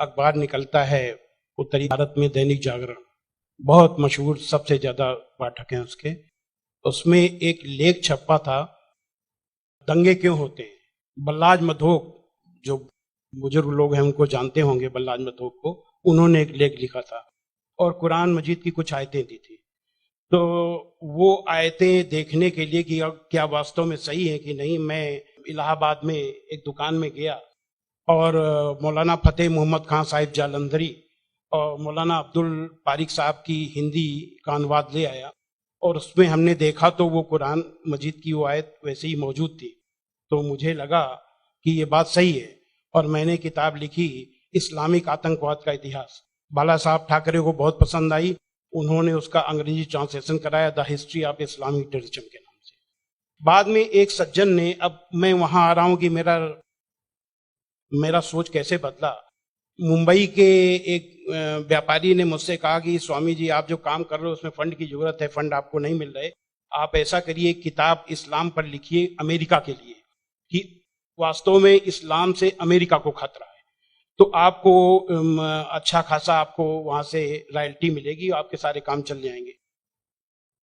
अखबार निकलता है उत्तरी भारत में, दैनिक जागरण, बहुत मशहूर, सबसे ज्यादा पाठक हैं उसके। उसमें एक लेख छपा था, दंगे क्यों होते हैं। बल्लाज मधोक, जो बुजुर्ग लोग हैं उनको जानते होंगे, बल्लाज मधोक को, उन्होंने एक लेख लिखा था और कुरान मजीद की कुछ आयतें दी थी। तो वो आयतें देखने के लिए कि क्या वास्तव में सही है कि नहीं, मैं इलाहाबाद में एक दुकान में गया और मौलाना फतेह मोहम्मद खान साहिब जालंधरी और मौलाना अब्दुल पारिक साहब की हिंदी का अनुवाद ले आया और उसमें हमने देखा तो वो कुरान मजीद की वो आयत वैसे ही मौजूद थी। तो मुझे लगा कि ये बात सही है और मैंने किताब लिखी, इस्लामिक आतंकवाद का इतिहास। बाला साहब ठाकरे को बहुत पसंद आई, उन्होंने उसका अंग्रेजी ट्रांसलेशन कराया, the history of Islamic terrorism के नाम से। बाद में एक सज्जन ने, अब मैं वहां आ रहा हूं कि मेरा सोच कैसे बदला। मुंबई के एक व्यापारी ने मुझसे कहा कि स्वामी जी, आप जो काम कर रहे हो उसमें फंड की जरूरत है, फंड आपको नहीं मिल रहे, आप ऐसा करिए, किताब इस्लाम पर लिखिए अमेरिका के लिए, कि वास्तव में इस्लाम से अमेरिका को खतरा है, तो आपको अच्छा खासा आपको वहां से रॉयल्टी मिलेगी, आपके सारे काम चल जाएंगे।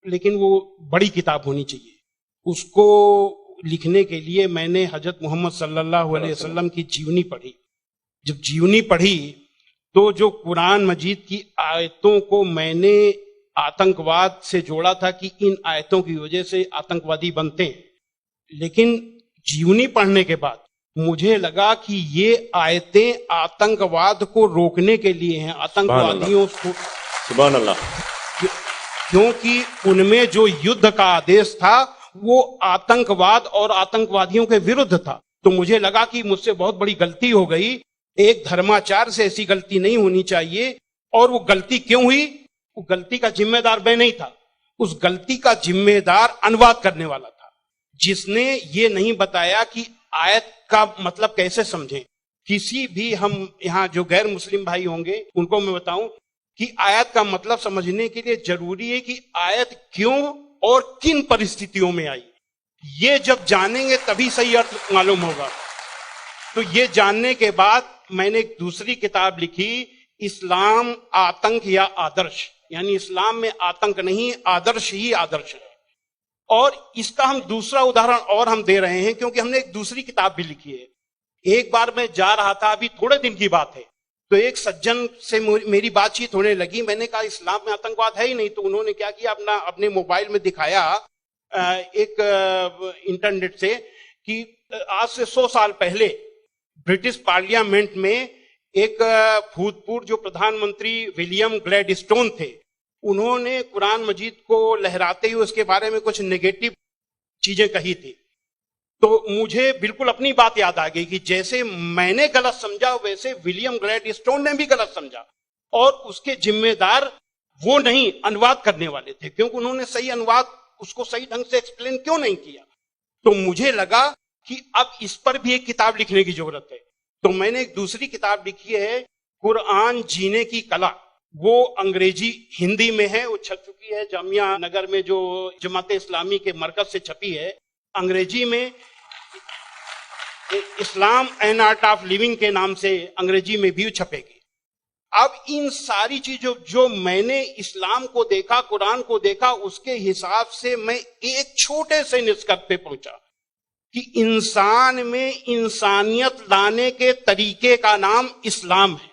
लेकिन वो बड़ी किताब होनी चाहिए। उसको लिखने के लिए मैंने हजरत मोहम्मद सल्लल्लाहु अलैहि वसल्लम की जीवनी पढ़ी। जब जीवनी पढ़ी तो जो कुरान मजीद की आयतों को मैंने आतंकवाद से जोड़ा था कि इन आयतों की वजह से आतंकवादी बनते हैं, लेकिन जीवनी पढ़ने के बाद मुझे लगा कि ये आयतें आतंकवाद को रोकने के लिए हैं, आतंकवादियों को, सुभान अल्लाह, क्योंकि उनमें जो युद्ध का आदेश था वो आतंकवाद और आतंकवादियों के विरुद्ध था। तो मुझे लगा कि मुझसे बहुत बड़ी गलती हो गई, एक धर्माचार्य से ऐसी गलती नहीं होनी चाहिए। और वो गलती क्यों हुई? वो गलती का जिम्मेदार मैं नहीं था, उस गलती का जिम्मेदार अनुवाद करने वाला था, जिसने ये नहीं बताया कि आयत का मतलब कैसे समझें। किसी भी, हम यहाँ जो गैर मुस्लिम भाई होंगे उनको मैं बताऊं कि आयत का मतलब समझने के लिए जरूरी है कि आयत क्यों और किन परिस्थितियों में आई। ये जब जानेंगे तभी सही अर्थ मालूम होगा। तो ये जानने के बाद मैंने एक दूसरी किताब लिखी, इस्लाम आतंक या आदर्श, यानी इस्लाम में आतंक नहीं, आदर्श ही आदर्श है। और इसका हम दूसरा उदाहरण और हम दे रहे हैं क्योंकि हमने एक दूसरी किताब भी लिखी है। एक बार मैं जा रहा था, अभी थोड़े दिन की बात है, तो एक सज्जन से मेरी बातचीत होने लगी। मैंने कहा इस्लाम में आतंकवाद है ही नहीं। तो उन्होंने क्या किया, अपने मोबाइल में दिखाया एक इंटरनेट से कि आज से 100 साल पहले ब्रिटिश पार्लियामेंट में एक भूतपूर्व जो प्रधानमंत्री विलियम ग्लैडस्टोन थे, उन्होंने कुरान मजीद को लहराते हुए उसके बारे में कुछ नेगेटिव चीजें कही थी। तो मुझे बिल्कुल अपनी बात याद आ गई कि जैसे मैंने गलत समझा वैसे विलियम ग्लैडस्टोन ने भी गलत समझा, और उसके जिम्मेदार वो नहीं, अनुवाद करने वाले थे, क्योंकि उन्होंने सही अनुवाद उसको सही ढंग से एक्सप्लेन क्यों नहीं किया। तो मुझे लगा कि अब इस पर भी एक किताब लिखने की जरूरत है। तो मैंने एक दूसरी किताब लिखी है, कुरान जीने की कला। वो अंग्रेजी हिंदी में है, वो छप चुकी है जामिया नगर में, जो जमात इस्लामी के मरकज से छपी है। अंग्रेजी में इस्लाम एन आर्ट ऑफ लिविंग के नाम से अंग्रेजी में भी छपेगी। अब इन सारी चीजों जो मैंने इस्लाम को देखा, कुरान को देखा, उसके हिसाब से मैं एक छोटे से निष्कर्ष पे पहुंचा कि इंसान में इंसानियत लाने के तरीके का नाम इस्लाम है।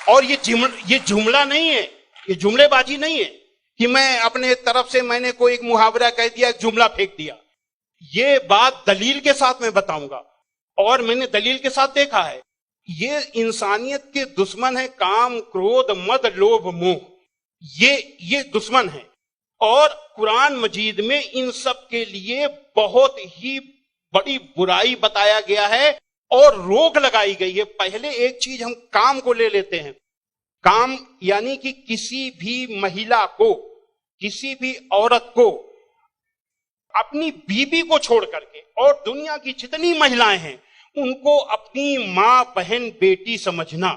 और ये जुमला नहीं है, ये जुमलेबाजी नहीं है कि मैं अपने तरफ से मैंने कोई एक मुहावरा कह दिया, एक जुमला फेंक दिया। ये बात दलील के साथ मैं बताऊंगा, और मैंने दलील के साथ देखा है। ये इंसानियत के दुश्मन है, काम, क्रोध, मद, लोभ, मोह, ये दुश्मन है। और कुरान मजीद में इन सब के लिए बहुत ही बड़ी बुराई बताया गया है और रोक लगाई गई है। पहले एक चीज हम काम को ले लेते हैं। काम यानी कि किसी भी महिला को, किसी भी औरत को अपनी बीबी को छोड़ करके और दुनिया की जितनी महिलाएं हैं उनको अपनी मां, बहन, बेटी समझना,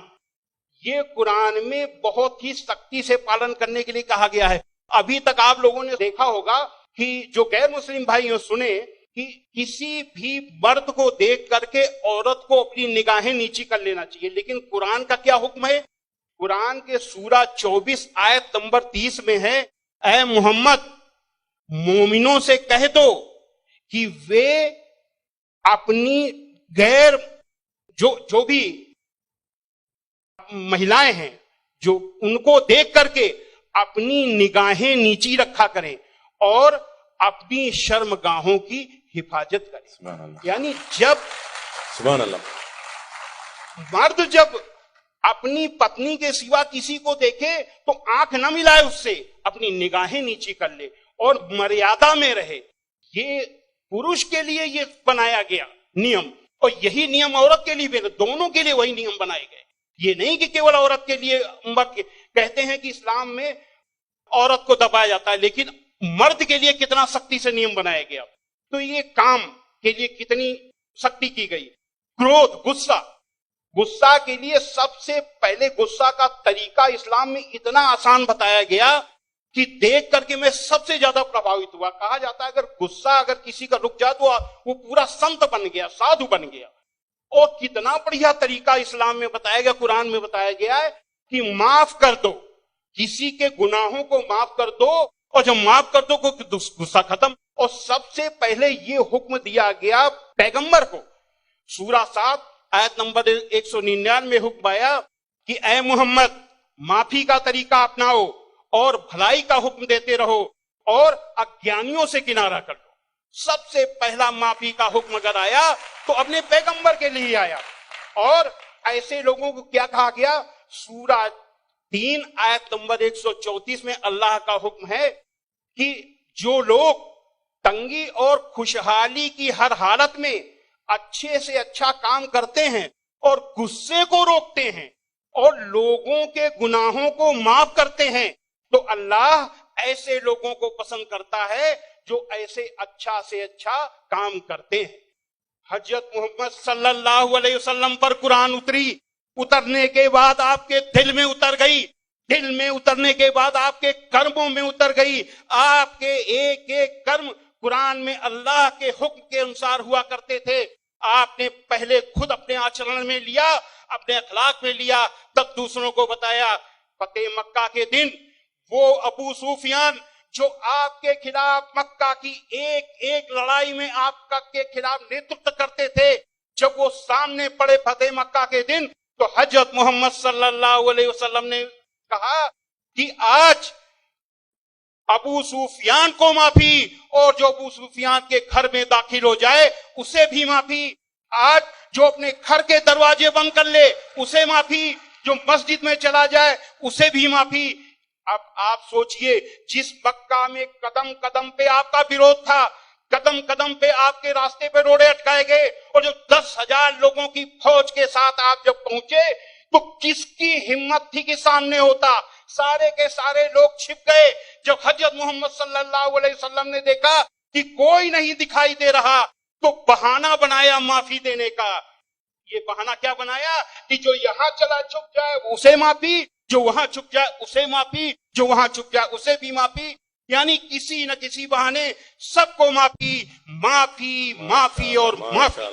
ये कुरान में बहुत ही सख्ती से पालन करने के लिए कहा गया है। अभी तक आप लोगों ने देखा होगा कि जो गैर मुस्लिम भाई सुने कि किसी भी मर्द को देख करके औरत को अपनी निगाहें नीची कर लेना चाहिए, लेकिन कुरान का क्या हुक्म है? कुरान के सूरा 24 आयत नंबर 30 में है, ऐ मोहम्मद मोमिनों से कह दो कि वे अपनी गैर जो भी महिलाएं हैं जो उनको देख करके अपनी निगाहें नीची रखा करें और अपनी शर्मगाहों की हिफाजत करें। यानी जब सुभान अल्लाह मर्द जब अपनी पत्नी के सिवा किसी को देखे तो आंख न मिलाए उससे, अपनी निगाहें नीची कर ले और मर्यादा में रहे। ये पुरुष के लिए ये बनाया गया नियम, और यही नियम औरत के लिए भी, दोनों के लिए वही नियम बनाए गए। ये नहीं कि केवल औरत के लिए। कहते हैं कि इस्लाम में औरत को दबाया जाता है, लेकिन मर्द के लिए कितना सख्ती से नियम बनाया गया। तो ये काम के लिए कितनी सख्ती की गई। क्रोध, गुस्सा के लिए सबसे पहले गुस्सा का तरीका इस्लाम में इतना आसान बताया गया कि देख करके मैं सबसे ज्यादा प्रभावित हुआ। कहा जाता है अगर गुस्सा अगर किसी का रुक जाए तो वो पूरा संत बन गया, साधु बन गया। और कितना बढ़िया तरीका इस्लाम में बताया गया, कुरान में बताया गया है कि माफ कर दो, किसी के गुनाहों को माफ कर दो, और जब माफ कर दो गुस्सा खत्म। और सबसे पहले ये हुक्म दिया गया पैगंबर को। सूरा 7 आयत नंबर 199 में हुक्म आया कि ऐ मोहम्मद माफी का तरीका अपनाओ और भलाई का हुक्म देते रहो और अज्ञानियों से किनारा कर लो। सबसे पहला माफी का हुक्म अगर आया तो अपने पैगंबर के लिए आया। और ऐसे लोगों को क्या कहा गया? सूरा 3 आयत नंबर 134 में अल्लाह का हुक्म है कि जो लोग तंगी और खुशहाली की हर हालत में अच्छे से अच्छा काम करते हैं और गुस्से को रोकते हैं और लोगों के गुनाहों को माफ करते हैं, तो अल्लाह ऐसे लोगों को पसंद करता है जो ऐसे अच्छा से अच्छा काम करते हैं। हजरत मोहम्मद सल्लल्लाहु अलैहि वसल्लम पर कुरान उतरने के बाद आपके दिल में उतर गई, दिल में उतरने के बाद आपके कर्मों में उतर गई। आपके एक एक कर्म कुरान में अल्लाह के हुक्म के अनुसार हुआ करते थे। आपने पहले खुद अपने आचरण में लिया, अपने अखलाक में लिया, तब दूसरों को बताया। फतेह मक्का के दिन वो अबू सुफियान जो आपके खिलाफ मक्का की एक एक लड़ाई में आपका के खिलाफ नेतृत्व करते थे, जब वो सामने पड़े फतेह मक्का के दिन, तो हजरत मोहम्मद सल्लल्लाहु अलैहि वसल्लम ने कहा कि आज अबू सुफियान को माफी, और जो अबू सुफियान के घर में दाखिल हो जाए उसे भी माफी। आज जो अपने घर के दरवाजे बंद कर ले उसे माफी, जो मस्जिद में चला जाए उसे भी माफी। अब आप सोचिए, जिस मक्का में कदम कदम पे आपका विरोध था, कदम कदम पे आपके रास्ते पे रोड़े अटकाए गए, और जो 10,000 लोगों की फौज के साथ आप जब पहुंचे तो किसकी हिम्मत थी कि सामने होता? सारे के सारे लोग छिप गए। जब हजरत मोहम्मद सल्लल्लाहु अलैहि वसल्लम ने देखा कि कोई नहीं दिखाई दे रहा, तो बहाना बनाया माफी देने का। ये बहाना क्या बनाया कि जो यहां चला छुप जाए उसे माफी, जो वहां छुप जाए उसे माफी, जो वहां छुप जाए उसे भी माफी। यानी किसी न किसी बहाने सबको माफी, माफी, माफी और माफी।